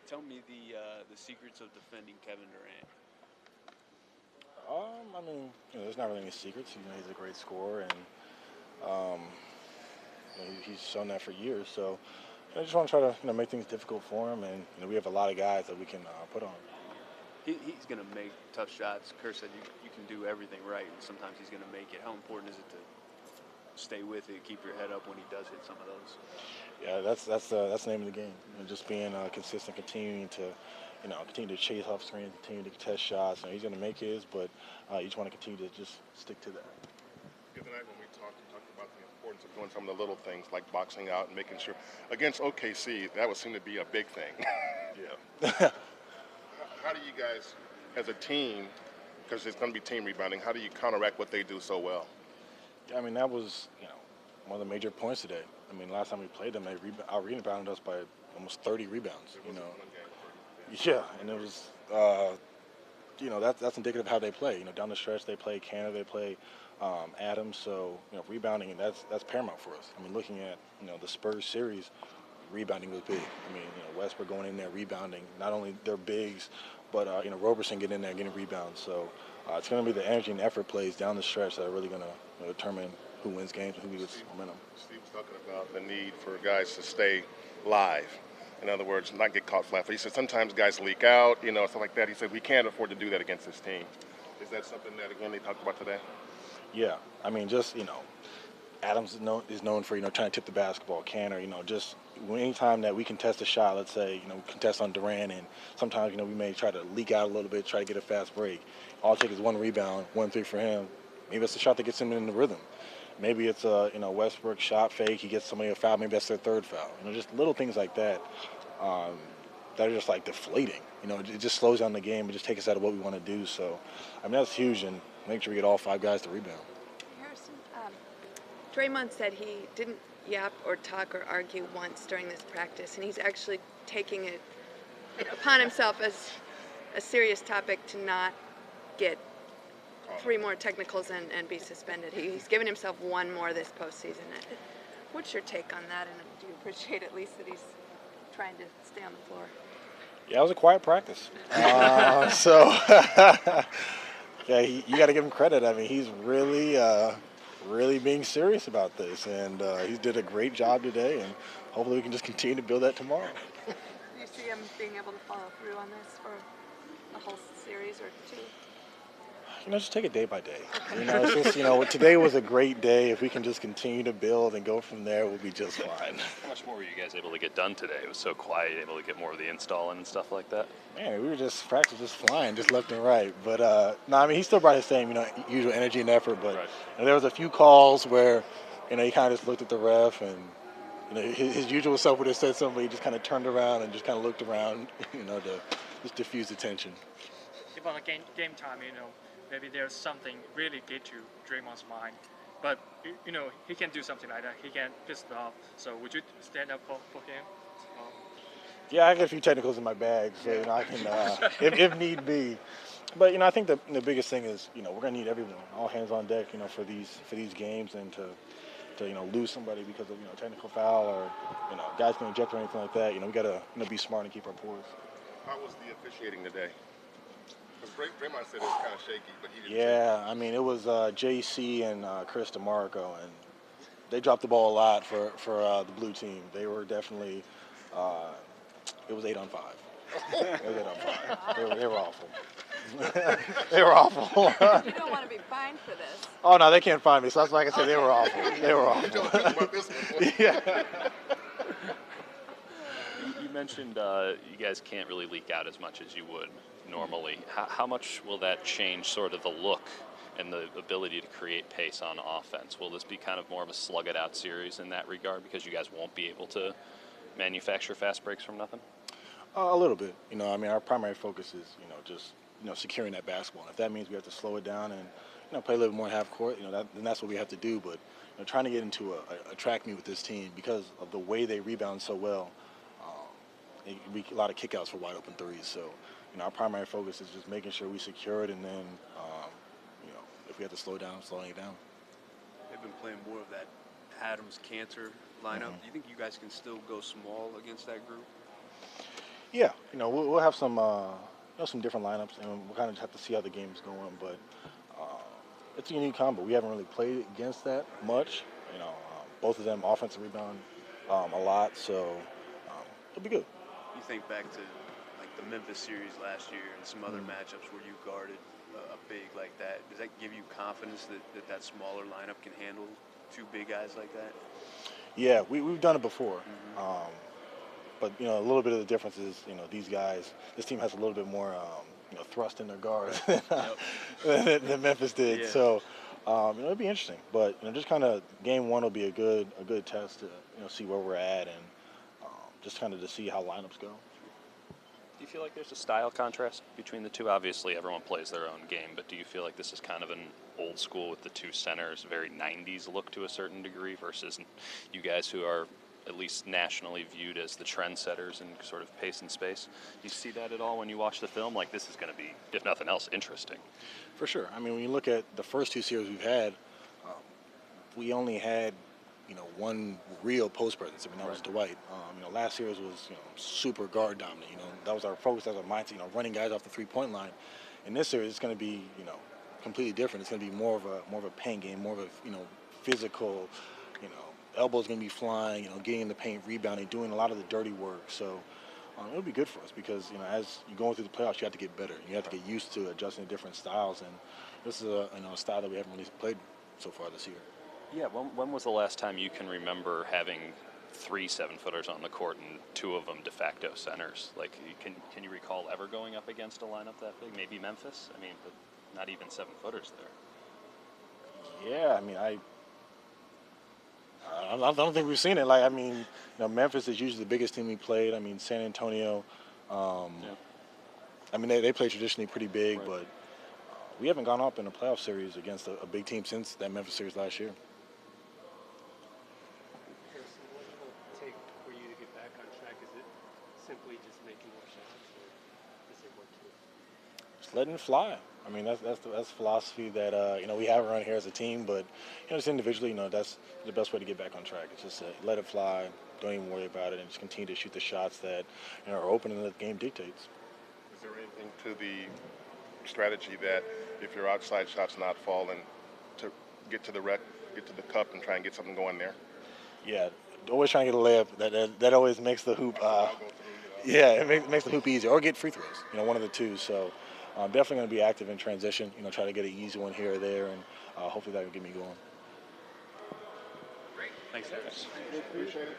Tell me the secrets of defending Kevin Durant. I mean, there's not really any secrets. He's a great scorer, and um, he's shown that for years. So I just want to try to make things difficult for him, and we have a lot of guys that we can put on. He's going to make tough shots. Kerr said you can do everything right, and sometimes he's going to make it. How important is it to stay with it, keep your head up when he does hit some of those? Yeah, that's the name of the game. Just being consistent, continuing to continue to chase off screens, continue to contest shots. He's going to make his, but you just want to continue to just stick to that. The other night when we talked about the importance of doing some of the little things like boxing out and making sure against OKC that would seem to be a big thing. Yeah. How do you guys, as a team, because it's going to be team rebounding, how do you counteract what they do so well? I mean, that was one of the major points today. I mean, last time we played them, they out-rebounded us by almost 30 rebounds. Yeah, and it was that's indicative of how they play. Down the stretch they play Canada, they play Adams. So rebounding, and that's paramount for us. I mean, looking at the Spurs series, rebounding was big. I mean, Westbrook going in there rebounding, not only their bigs, but Roberson getting in there getting rebounds. So it's going to be the energy and effort plays down the stretch that are really going to determine who wins games and who gets momentum. Steve was talking about the need for guys to stay live. In other words, not get caught flat-footed. He said sometimes guys leak out, stuff like that. He said we can't afford to do that against this team. Is that something that, again, they talked about today? Yeah, I mean, just Adams is known for trying to tip the basketball, Canner, just anytime that we contest a shot, let's say contest on Durant, and sometimes we may try to leak out a little bit, try to get a fast break. All it takes is one rebound, 1-3 for him. Maybe it's the shot that gets him in the rhythm. Maybe it's a Westbrook shot fake. He gets somebody a foul. Maybe that's their third foul. Just little things like that that are just like deflating. It just slows down the game. It just takes us out of what we want to do. So, I mean, that's huge. And make sure we get all five guys to rebound. Harrison, Draymond said he didn't yap or talk or argue once during this practice, and he's actually taking it upon himself as a serious topic to not get 3 more technicals and be suspended. He's given himself 1 more this postseason. What's your take on that, and do you appreciate at least that he's trying to stay on the floor? Yeah, it was a quiet practice. So, yeah, you got to give him credit. I mean, he's really being serious about this, and he did a great job today, and hopefully we can just continue to build that tomorrow. Do you see him being able to follow through on this for the whole series or 2? Just take it day by day. It's just, today was a great day. If we can just continue to build and go from there, we'll be just fine. How much more were you guys able to get done today? It was so quiet, able to get more of the install in and stuff like that? Man, we were just practice just flying, just left and right. But no, I mean, he still brought his same, usual energy and effort. But Right. there was a few calls where, he kind of just looked at the ref and, his usual self would have said something, but he just kind of turned around and just kind of looked around, to just diffuse the tension. If on a game time, maybe there's something really get to Draymond's mind, but he can do something like that. He can piss it off. So would you stand up for him? Yeah, I got a few technicals in my bag, so I can, if need be. But I think the biggest thing is we're gonna need everyone, all hands on deck, for these games, and to lose somebody because of technical foul or guys can eject or anything like that. We gotta be smart and keep our poise. How was the officiating today? Because Draymond said it was kind of shaky, but he didn't. Yeah, I mean, it was JC and Chris DeMarco, and they dropped the ball a lot for the blue team. They were definitely, it was 8 on 5. It was 8 on 5. They were awful. They were awful. You don't want to be fined for this. Oh, no, they can't find me, so that's why I can say they were awful. They were awful. Don't think about this one. Yeah. You mentioned you guys can't really leak out as much as you would normally. How much will that change sort of the look and the ability to create pace on offense? Will this be kind of more of a slug-it-out series in that regard because you guys won't be able to manufacture fast breaks from nothing? A little bit. I mean, our primary focus is, just, securing that basketball. And if that means we have to slow it down and, play a little more half court, then that's what we have to do. But, trying to get into a track meet with this team because of the way they rebound so well, it be a lot of kickouts for wide open threes. So, our primary focus is just making sure we secure it, and then, if we have to slow down, slowing it down. They've been playing more of that Adams Cantor lineup. Do you think you guys can still go small against that group? Yeah, we'll have some some different lineups, and we'll kind of have to see how the game's going. But it's a unique combo. We haven't really played against that much. Both of them offensive rebound a lot, so it'll be good. You think back to like the Memphis series last year and some other matchups where you guarded a big like that. Does that give you confidence that smaller lineup can handle two big guys like that? Yeah, we've done it before. But a little bit of the difference is these guys. This team has a little bit more thrust in their guards than Memphis did. Yeah. So it'll be interesting. But just kind of game one will be a good test to see where we're at and just kind of to see how lineups go. Do you feel like there's a style contrast between the two? Obviously, everyone plays their own game, but do you feel like this is kind of an old school with the two centers, very 90s look to a certain degree, versus you guys who are at least nationally viewed as the trendsetters in sort of pace and space? Do you see that at all when you watch the film? Like, this is going to be, if nothing else, interesting. For sure. I mean, when you look at the first two series we've had, we only had one real post presence. I mean, that was Dwight. Last series was super guard dominant. That was our focus, that was our mindset. Running guys off the 3-point line. In this series, it's going to be completely different. It's going to be more of a paint game, more of a physical. Elbows going to be flying. Getting in the paint, rebounding, doing a lot of the dirty work. So it'll be good for us because as you're going through the playoffs, you have to get better. You have to get used to adjusting to different styles, and this is a style that we haven't really played so far this year. Yeah, when was the last time you can remember having 3 7-footers on the court and 2 of them de facto centers? Like, can you recall ever going up against a lineup that big? Maybe Memphis? I mean, but not even 7-footers there. Yeah, I mean, I don't think we've seen it. Like, I mean, Memphis is usually the biggest team we played. I mean, San Antonio. I mean, they play traditionally pretty big, Right. but we haven't gone up in a playoff series against a big team since that Memphis series last year. Harrison, what will it take for you to get back on track? Is it simply just making more shots, or is it more to it? Just letting it fly. I mean, that's the philosophy that we have around here as a team, but just individually, that's the best way to get back on track. It's just let it fly, don't even worry about it, and just continue to shoot the shots that are open and that the game dictates. Is there anything to the strategy that if your outside shot's not falling, to get to the cup and try and get something going there? Yeah, always trying to get a layup. That always makes the hoop. Yeah, it makes the hoop easier, or get free throws. One of the two. So definitely going to be active in transition. Try to get an easy one here or there, and hopefully that will get me going. Thanks, Harris. Appreciate it.